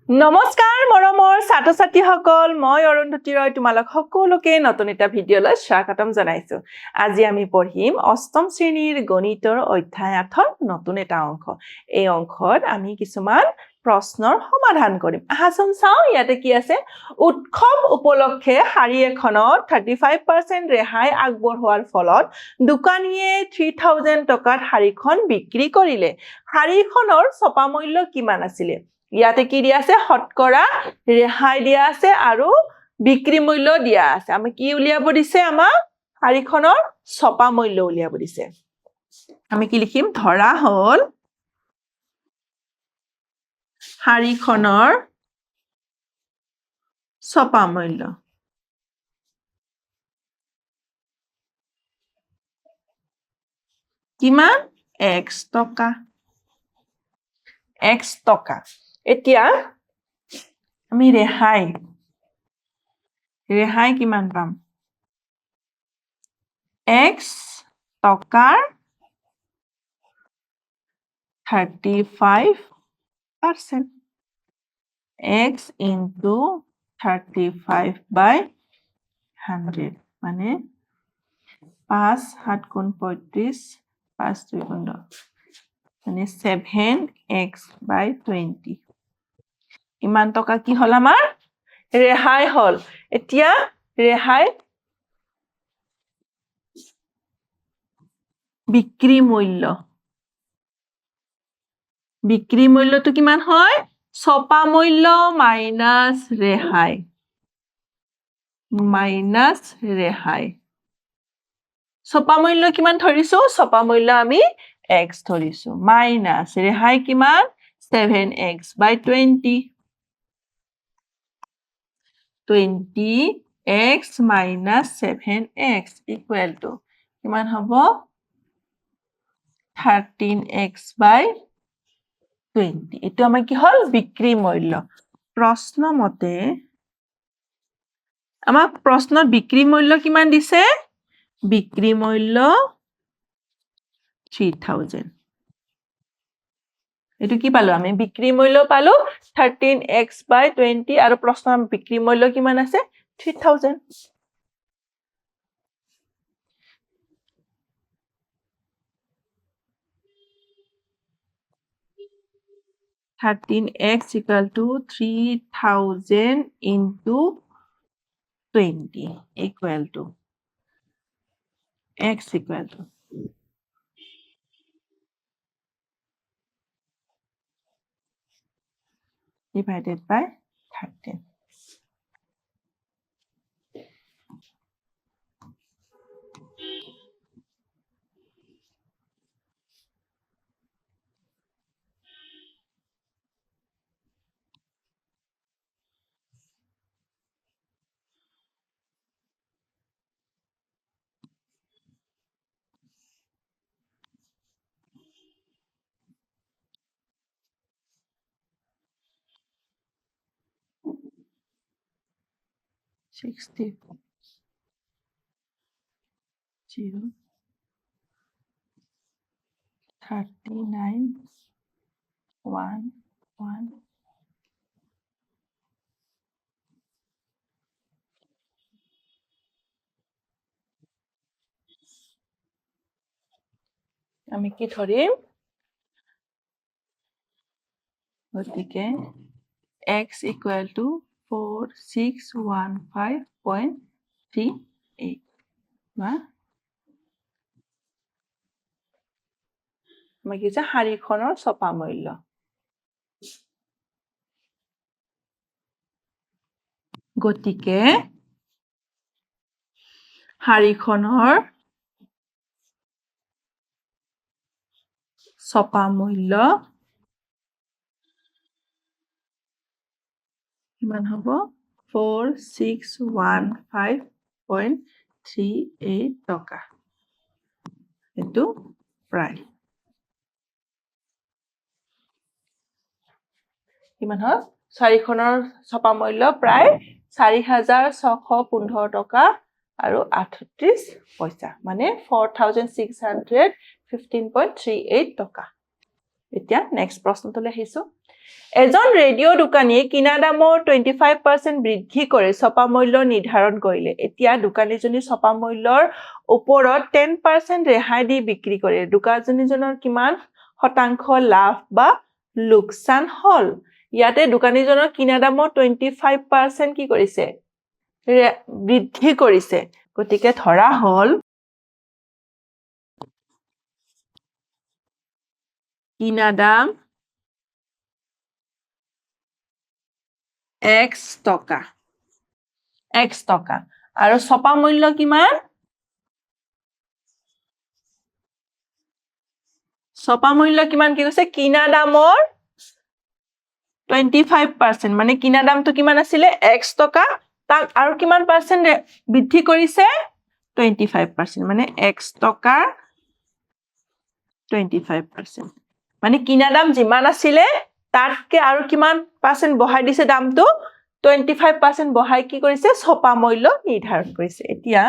নমস্কাৰ মৰমৰ ছাত্ৰ ছাত্ৰীসকল মই অৰুন্ধতী ৰয় তোমালোক সকলোকে নতুন এটা ভিডিঅ'লৈ স্বাগতম জনাইছো আজি আমি পঢ়িম অষ্টম শ্ৰেণীৰ গণিতৰ অধ্যায় 8ৰ নতুন এটা অংক এই অংকত আমি কিছুমান প্ৰশ্নৰ সমাধান কৰিম আহাচোন চাও ইয়াতে কি আছে উৎসৱ উপলক্ষে শাৰী এখনত 35% ৰেহাই আগবঢ়োৱাৰ ফলত দোকানীয়ে 3000 টকাত শাৰীখন বিক্ৰী কৰিলে শাৰীখনৰ ছপা মূল্য কিমান আছিল ইয়াতে কি দিয়া আছে শতকৰা ৰেহাই দিয়া আছে আৰু বিক্ৰী মূল্য দিয়া আছে আমি কি উলিয়াব দিছে আমাক শাৰীখনৰ ছপা মূল্য উলিয়াব দিছে আমি কি লিখিম ধৰা হল শাৰীখনৰ ছপা মূল্য কিমান x টকা x টকা এতিয়া আমি ৰেহাই কিমান পাম x টকাৰ 35% x into 35/100 মানে 5 7 গুণ 35 5 2 গুণ 10 মানে 7x/20 ইমান টকা কি হল আমাৰ ৰেহাই হল এতিয়া ৰেহাই বিক্ৰী মূল্যটো কিমান হয় ছপা মূল্য মাইনাস ৰেহাই ছপা মূল্য কিমান ধৰিছো ছপা মূল্য আমি x ধৰিছো মাইনাস ৰেহাই কিমান 7x/20 20x minus 7x equal to কিমান হ'ব 13x/20 এটো আমাৰ কি হল বিক্ৰী মূল্য প্ৰশ্ন মতে আমাক প্ৰশ্নত বিক্ৰী মূল্য কিমান দিছে বিক্ৰী মূল্য 3000 এটো কি পালো আমি বিক্ৰী মূল্য পালো 13x/20 আৰু প্ৰশ্নৰ বিক্ৰী মূল্য কিমান আছে 3000 13x equal to 3000 into 20 equal to x equal to divided by 13 60 0 39 1 1 আমি কি ধৰিম গতিকে x equal to 4615.38 বা আমি কি যে শাৰীখনৰ ছপা মূল্য গতিকে শাৰীখনৰ ছপা মূল্য কিমান হ'ব 4615.38 টকা এটো প্ৰায় কিমান হ'ল শাৰীখনৰ ছপা মূল্য প্ৰায় 4615 টকা আৰু 38 পইচা মানে 4615.38 টকা এতিয়া নেক্সট প্ৰশ্নটোলৈ আহিছো এজন ৰেডিঅ' দোকানীয়ে কিনা দামৰ 25% বৃদ্ধি কৰি ছপা মূল্য নিৰ্ধাৰণ কৰিলে এতিয়া দোকানীজনী ছপা মূল্যৰ ওপৰত 10% ৰেহাই দি বিক্ৰী কৰে দোকানীজনৰ কিমান শতাংশ লাভ বা লোকচান হল ইয়াতে দোকানীজনৰ কিনা দামৰ 25% কি কৰিছে বৃদ্ধি কৰিছে গতিকে ধৰা হল কিনা দাম x টকা আৰু ছপা মূল্য কিমান ছপা মূল্য কিমান কি কৈছে কিনা দামৰ 25% মানে কিনা দামটো কিমান আছিলে x টকা তাক আৰু কিমান পাৰ্সেন্ট বৃদ্ধি কৰিছে 25% মানে x টকা 25% মানে কিনা দাম যিমান আছিলে তাতকে আৰু কিমান পাৰ্সেন্ট বঢ়াই দিছে দামটো 25% বঢ়াই কি কৰিছে ছপা মূল্য নিৰ্ধাৰণ কৰিছে এতিয়া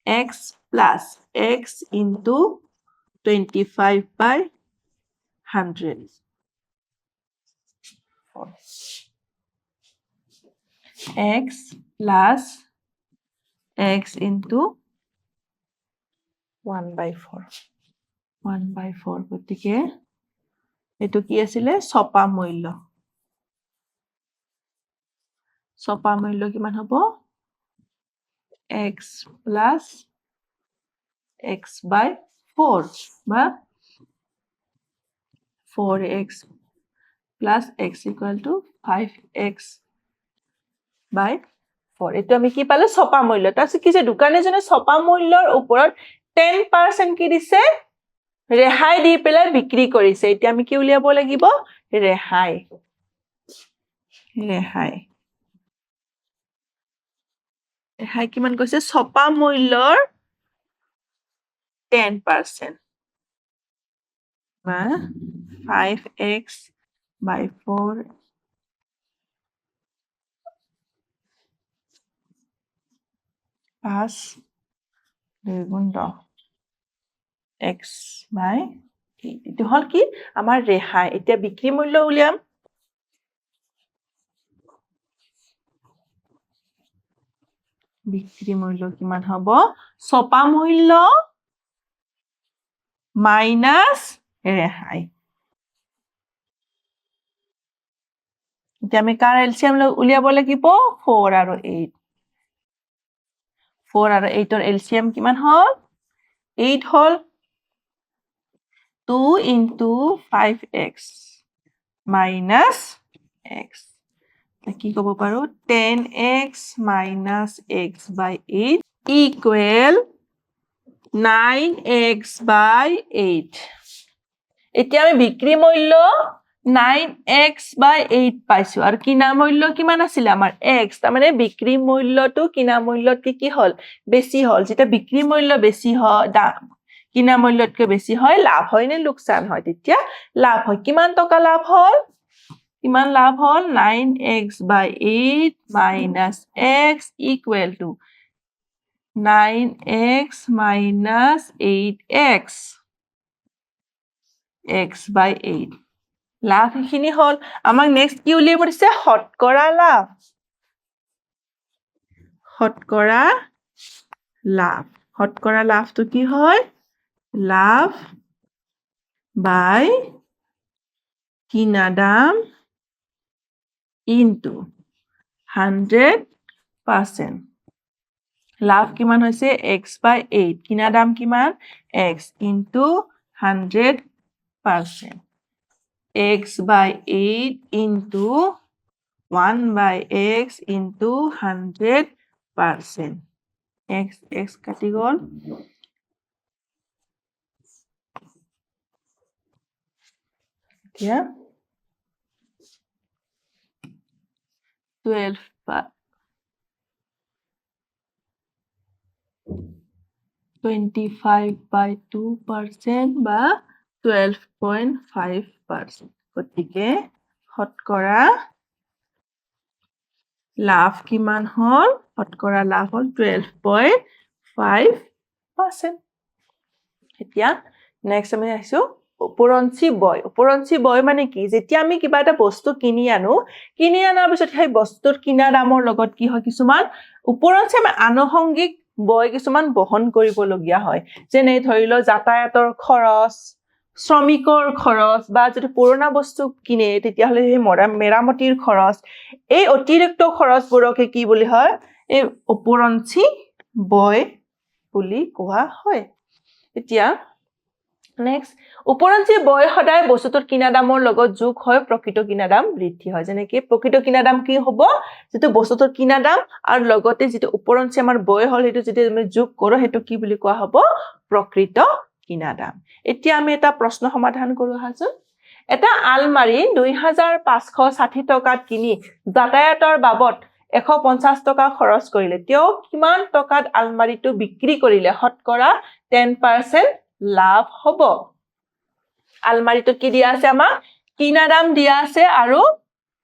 x plus x into 25 by 100 x plus x into 1 by 4 গতিকে এটো কি আছিলে ছপা মূল্য কিমান হ'ব x plus x by 4 বা 4x plus x equal to 5x by 4 এটো আমি কি পালে ছপা মূল্য তাছে কি যে দোকানীজনে ছপা মূল্যৰ ওপৰত 10% কি দিছে ৰেহাই দি পেলাই বিক্ৰী কৰিছে এতিয়া আমি কি উলিয়াব লাগিব ৰেহাই কিমান কৈছে ছপা মূল্যৰ 10% বা 5x by 4 plus 2 x by 8 এটো হল কি আমাৰ ৰেহাই এতিয়া বিক্ৰী মূল্য উলিয়াম বিক্ৰী মূল্য কিমান হ'ব ছপা মূল্য মাইনাস ৰেহাই এতিয়া আমি কাৰ এলচিএম উলিয়াব লাগিব 4 আৰু 8 4 আৰু 8 ৰ এলচিএম কিমান হল 8 হল 2 into 5x minus x কি ক'ব পাৰো 10x minus x by 8 equal 9x by 8 এতিয়া আমি বিক্ৰী মূল্য 9x by 8 পাইছো আৰু কিনা মূল্য কিমান আছিল আমাৰ x তাৰ মানে বিক্ৰী মূল্যটো কিনা মূল্যত কি হল বেছি হল যেটা বিক্ৰী মূল্য বেছি হয় কিনা মূল্যতকৈ বেছি হয় লাভ হয় নে লোকসান হয় তেতিয়া লাভ হয় কিমান টকা লাভ হল 9x by 8 minus x equal to 9x minus 8x x by 8 লাভ খিনি হল আমাক নেক্সট কি উলিয়াব দিছে শতকৰা লাভটো কি হয় লাভ by কিনা দাম into 100% লাভ কিমান হৈছে x by 8 কিনা দাম কিমান x into 100% x by 8 into 1 by x into 100% x কাটি গল এতিয়া 25 by 2% বা 12.5% গতিকে শতকৰা লাভ কিমান হল শতকৰা লাভ হল 12.5% এতিয়া নেক্সট আমি আহিছো উপৰঞ্চি বয় মানে কি যেতিয়া আমি কিবা এটা বস্তু কিনি আনাৰ পিছত সেই বস্তুৰ কিনা দামৰ লগত কি হয় কিছুমান উপৰঞ্চি আনুষংগিক বয় কিছুমান বহন কৰিবলগীয়া হয় যেনে ধৰি লও যাতায়াতৰ খৰচ শ্ৰমিকৰ খৰচ বা যদি পুৰণা বস্তু কিনে তেতিয়াহলে সেই মেৰামতিৰ খৰচ এই অতিৰিক্ত খৰচবোৰকে কি বুলি হয় এই উপৰঞ্চি বয় বুলি কোৱা হয় এতিয়া নেক্সট উপৰঞ্চি বয় সদায় বস্তুটোৰ কিনা দামৰ লগত যোগ হয় প্ৰকৃত কিনা দাম বৃদ্ধি হয় যেনেকৈ প্ৰকৃত কিনা দাম কি হ'ব যেটো বস্তুটোৰ কিনা দাম আৰু লগতে যেটো উপৰঞ্চি আমাৰ বয় হল হেতু যদি আমি যোগ কৰো হেতু কি বুলি কোৱা হ'ব প্ৰকৃত কিনা দাম এতিয়া আমি এটা প্ৰশ্ন সমাধান কৰো হাজোন এটা আলমাৰি 2560 টকাত কিনি যাতায়াতৰ বাবদ 150 টকা খৰচ কৰিলে তেওঁ কিমান টকাত আলমাৰিটো বিক্ৰী কৰিলে শতকৰা 10% লাভ হ'ব আলমাৰিটো কি দিয়া আছে আমাক কিনা দাম দিয়া আছে আৰু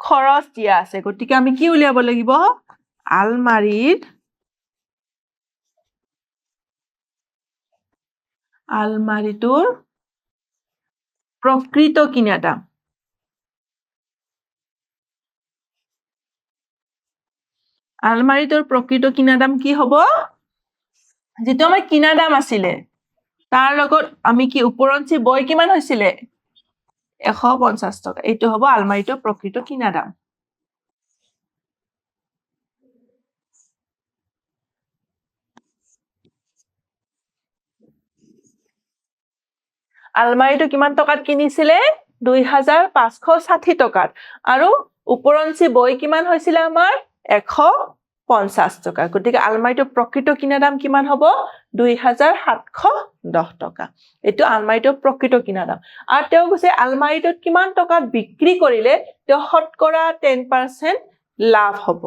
খৰচ দিয়া আছে গতিকে আমি কি উলিয়াব লাগিব আলমাৰিটোৰ প্ৰকৃত কিনা দাম আলমাৰিটোৰ প্ৰকৃত কিনা দাম কি হ'ব যেটো আমাৰ কিনা দাম আছিলে তাৰ লগত আমি কি উপৰঞ্চি বয় কিমান হৈছিলে 150 টকা এইটো হ'ব আলমাৰিটোৰ প্ৰকৃত কিনা দাম আলমাৰিটো কিমান টকাত কিনিছিলে 2560 টকাত আৰু উপৰঞ্চি বয় কিমান হৈছিল আমাৰ 150 টকা গতিকে আলমাৰিটোৰ প্ৰকৃত কিনা দাম কিমান হ'ব 2710 টকা এটো আলমাৰিটোৰ প্ৰকৃত কিনা দাম আৰু তেওঁ কৈছে আলমাৰিটোত কিমান টকাত বিক্ৰী কৰিলে তেওঁ শতকৰা 10% লাভ হ'ব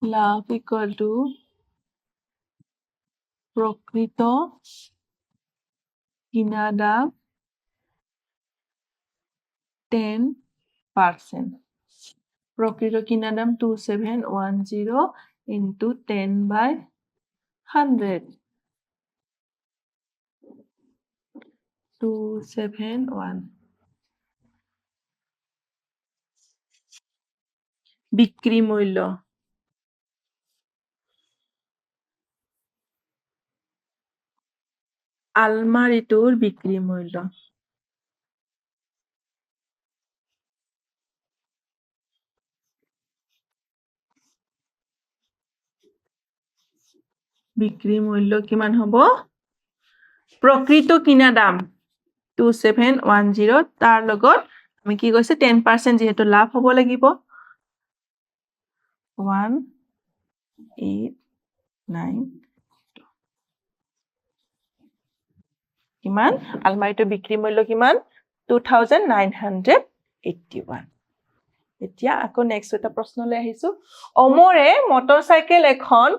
লাভ equal to প্ৰকৃত কিনা দাম 10% প্ৰকৃত কিনা দাম 2710 into 10/100 271 বিক্ৰী মূল্য আলমাৰিটোৰ বিক্ৰী মূল্য বিক্ৰী মূল্য কিমান হ'ব প্ৰকৃত কিনা দাম 2710 তাৰ লগত আমি কি কৈছে 10% যেহেতু লাভ হ'ব লাগিব 1892 কিমান আলমাৰিটোৰ বিক্ৰী মূল্য কিমান 2981 এতিয়া আকৌ নেক্সট এটা প্ৰশ্নলৈ আহিছো অমৰে মটৰচাইকেল এখন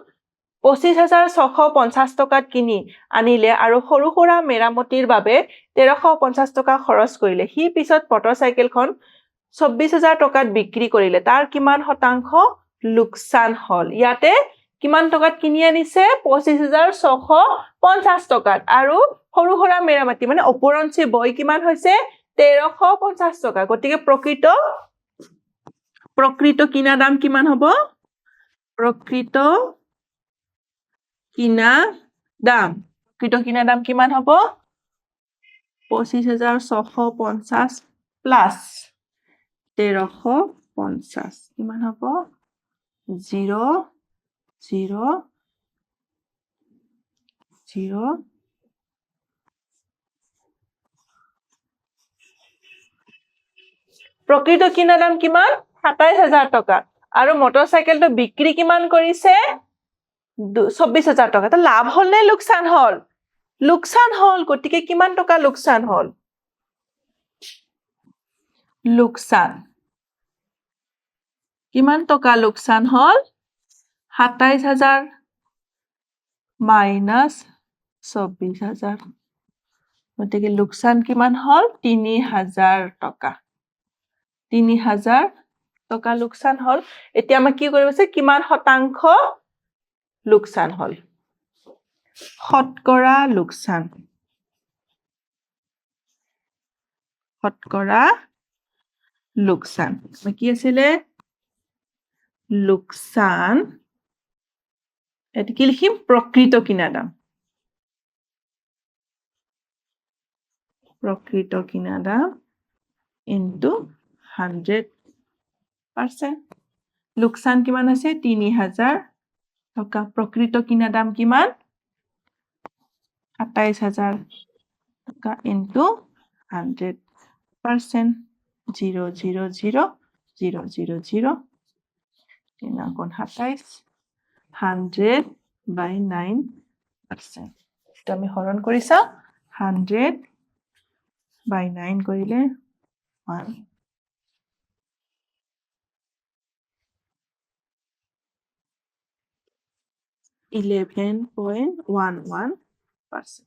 25650 টকাত কিনি আনিলে আৰু সৰু সৰু মেৰামতিৰ বাবে 1350 টকা খৰচ কৰিলে হি পিছত মটৰচাইকেলখন 24000 টকাত বিক্ৰী কৰিলে তাৰ কিমান শতাংশ লোকসান হল ইয়াতে কিমান টকাত কিনি আনিছে 25650 টকাত আৰু সৰু সৰু মেৰামতি মানে উপৰঞ্চি বয় কিমান হৈছে 1350 টকা গতিকে প্ৰকৃত কিনা দাম কিমান হ'ব প্ৰকৃত কিনা দাম কিমান হ'ব 25650 প্লাস 1350 কিমান হ'ব 000 প্ৰকৃত কিনা দাম কিমান 27000 টকা আৰু মটৰচাইকেলটো বিক্ৰী কিমান কৰিছে 24000 টকা তা লাভ হল নে লোকসান হল গতিকে কিমান টকা লোকসান হল লোকসান কিমান টকা লোকসান হল 27000 মাইনাস 24000 গতিকে লোকসান কিমান হল 3000 টকা 3000 টকা লোকসান হল এতিয়া আমি কি কৰিব আছে কিমান শতাংশ লোকচান হল শতকৰা লোকচান শতকৰা লোকচান কি আছিলে লোকচান এটো কি লিখিম প্ৰকৃত কিনা দাম প্ৰকৃত কিনা দাম into 100% লোকচান কিমান আছে 3000 টকা প্ৰকৃত কিনা দাম কিমান 28000 টকা into 100% 0 0 0 0 0 0 3 গুণ 27 100 by 9% তো আমি হৰণ কৰিছা 100 by 9 কৰিলে 1 11.11%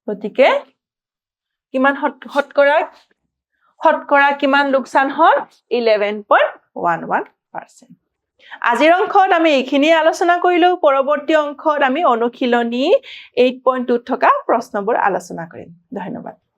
গতিকে কিমান শতকৰা কিমান লোকচান হল 11.11% আজিৰ অংকত আমি এইখিনি আলোচনা কৰিলো পৰৱৰ্তী অংকত আমি অনুশীলনী 8.2 থকা প্ৰশ্নবোৰ আলোচনা কৰিম ধন্যবাদ